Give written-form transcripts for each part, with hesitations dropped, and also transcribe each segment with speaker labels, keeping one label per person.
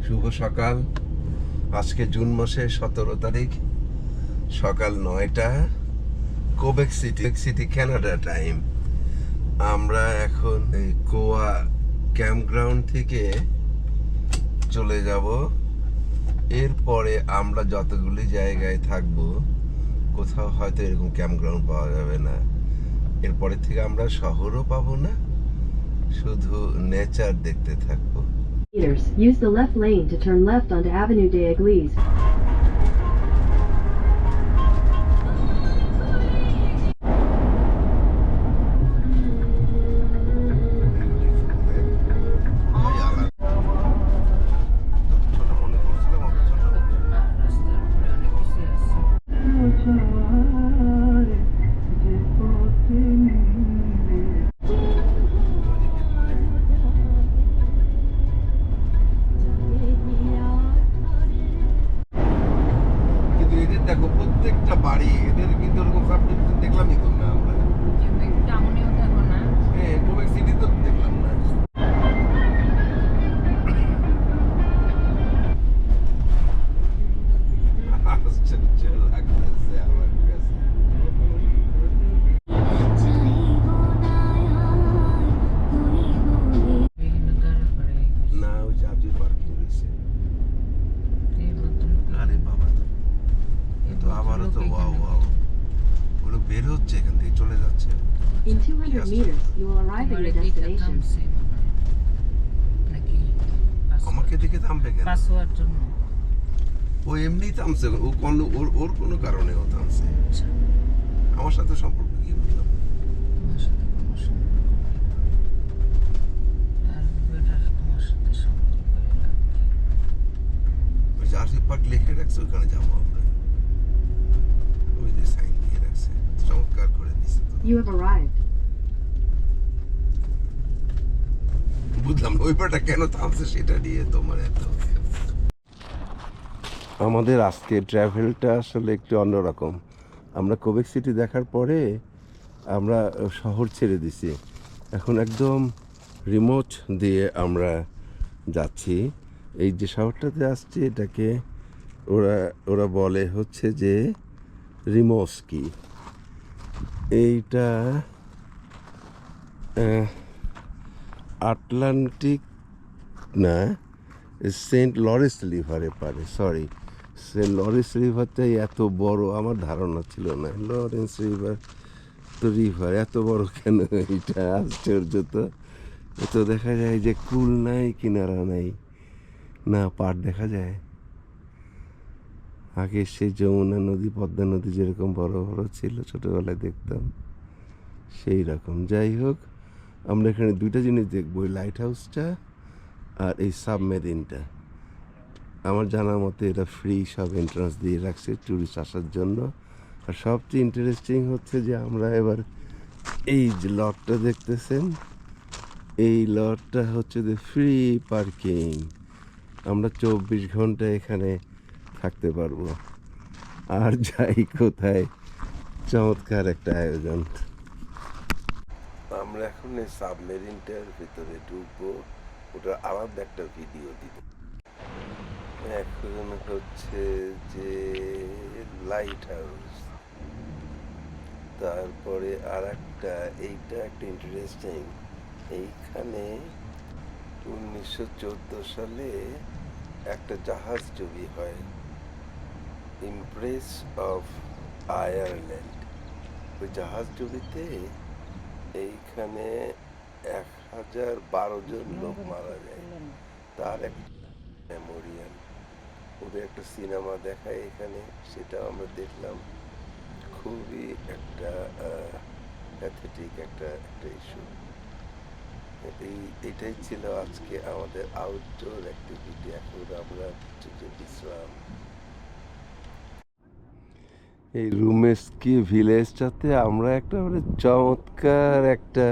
Speaker 1: শুভ সকাল। আজকে জুন মাসের 17 তারিখ, সকাল 9টা, কোবেক সিটি কানাডা টাইম। আমরা এখন এই কোয়া ক্যাম্পগ্রাউন্ড থেকে চলে যাব। এরপরে আমরা যতগুলি জায়গায় থাকব, কোথাও হয়তো এরকম ক্যাম্পগ্রাউন্ড পাওয়া যাবে না। এরপরে থেকে আমরা শহরও পাবো না, শুধু নেচার দেখতে থাকবো।
Speaker 2: Use the left lane to turn left onto Avenue des Églises.
Speaker 1: কিন্তু এদের দেখো, প্রত্যেকটা বাড়ি এদের কিন্তু ওরকম সাবডিভিশন দেখলামই তো না আমরা। হ্যাঁ, কোবেক সিটি তো দেখলাম না। আশ্চর্য লাগতেছে আমার কাছে। না, ওই জাতীয় পার্কিং রয়েছে। আরে বাবা, তো আবারও তো ওয়াও ওয়াও, ওগুলো বের হচ্ছে এখান থেকে, চলে যাচ্ছে।
Speaker 2: In 200 meters, you will arrive at your destination.
Speaker 1: আমাকে দেখে থামবে কেন?
Speaker 3: পাসওয়ার্ড জন্য
Speaker 1: ও এমনি থামছে, ও কোনো ওর কোনো কারণে ও থামছে। আমার সাথে সম্পর্ক কি বুঝলাম?
Speaker 3: তোমার সাথে কোনো সম্পর্ক নেই। আর বেটার তোমার সাথে সম্পর্ক লাগবে।
Speaker 1: ওই জার্সি পার্ক লিখে রাখছে, ওখানে যাবো আমরা। ওই যে সাইন দিয়ে রাখছে, চমৎকার করে দিছে তো।
Speaker 2: You have arrived.
Speaker 1: বুঝলাম না ওই পাটা কেন থামছে, সেটা নিয়ে তোমার এত। আমাদের আজকে ট্রাভেলটা আসলে একটু অন্যরকম। আমরা কোবেক সিটি দেখার পরে আমরা শহর ছেড়ে দিছি, এখন একদম রিমোট দিয়ে আমরা যাচ্ছি। এই যে শহরটাতে আসছি, এটাকে ওরা বলে হচ্ছে যে রিমোস্কি। এইটা আটলান্টিক না, সেন্ট লরেন্স রিভারে পারে, সরি, সেন্ট লরেন্স রিভারটাই এত বড় আমার ধারণা ছিল না। লরেন্স রিভার তো রিভার এত বড় কেন? এইটা আশ্চর্য তো। তো দেখা যায় যে কুল নাই, কিনারা নাই, না পাড় দেখা যায়। আগে সেই যমুনা নদী, পদ্মা নদী যেরকম বড় বড় ছিল ছোটোবেলায় দেখতাম, সেই রকম। যাই হোক, আমরা এখানে দুইটা জিনিস দেখবো, ওই লাইট হাউসটা আর এই সাবমেরিনটা। আমার জানার মতে এটা ফ্রি, সব এন্ট্রান্স দিয়ে রাখছে ট্যুরিস্ট আসার জন্য। আর সবচেয়ে ইন্টারেস্টিং হচ্ছে যে আমরা এবার এই যে লটটা দেখতেছেন, এই লটটা হচ্ছে যে ফ্রি পার্কিং। আমরা 24 ঘন্টা এখানে থাকতে পারবো। আর যাই কোথায়, চমৎকার একটা আয়োজন। আমরা এখন এই সাবমেরিনটার ভিতরে ঢুকবো, ওটা আলাদা একটা ভিডিও দিব। এখন হচ্ছে যে লাইট হাউস, তারপরে আর একটা, এইটা একটা ইন্টারেস্টিং। এইখানে 1914 সালে একটা জাহাজ ছবি হয়, ইমপ্রেস অফ আয়ারল্যান্ড। ওই জাহাজ ছবিতে এইখানে 1012 জন লোক মারা যায়, তার একটা মেমোরিয়াল। ওদের একটা সিনেমা দেখায় এখানে, সেটাও আমরা দেখলাম। খুবই একটা প্যাথেটিক একটা ইস্যু। এটাই ছিল আজকে আমাদের আউটডোর অ্যাক্টিভিটি। এখন আমরা বিশ্রাম। এই রুমেস্কি ভিলেজটাতে আমরা একটা মানে চমৎকার একটা,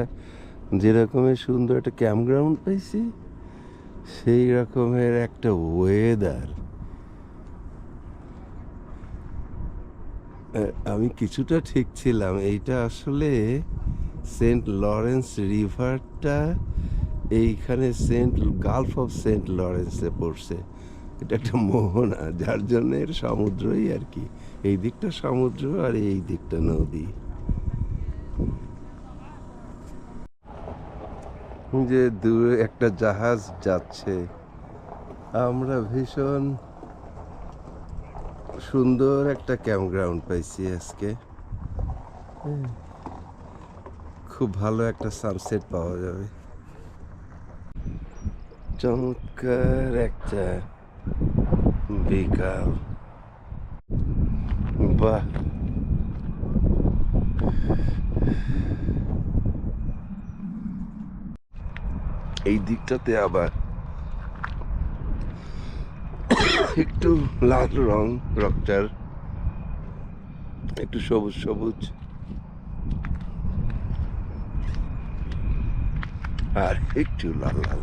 Speaker 1: যেরকমের সুন্দর একটা ক্যাম্পগ্রাউন্ড পাইছি, সেই রকমের একটা ওয়েদার। আমি কিছুটা ঠিক ছিলাম, এইটা আসলে সেন্ট লরেন্স রিভারটা এইখানে গালফ অফ সেন্ট লরেন্সে পড়ছে। এটা একটা মোহনা, যার জন্য এর সমুদ্রই আর কি। এই দিকটা সমুদ্র আর এই দিকটা নদী। যে দূরে একটা জাহাজ যাচ্ছে। আমরা ভীষণ সুন্দর একটা ক্যাম্পগ্রাউন্ড পাইছি আজকে। খুব ভালো একটা সানসেট পাওয়া যাবে। চমৎকার একটা বিকাল। বাহ, এই দিকটাতে আবার একটু লাল রং, রকটার একটু সবুজ সবুজ, আর একটু লাল লাল।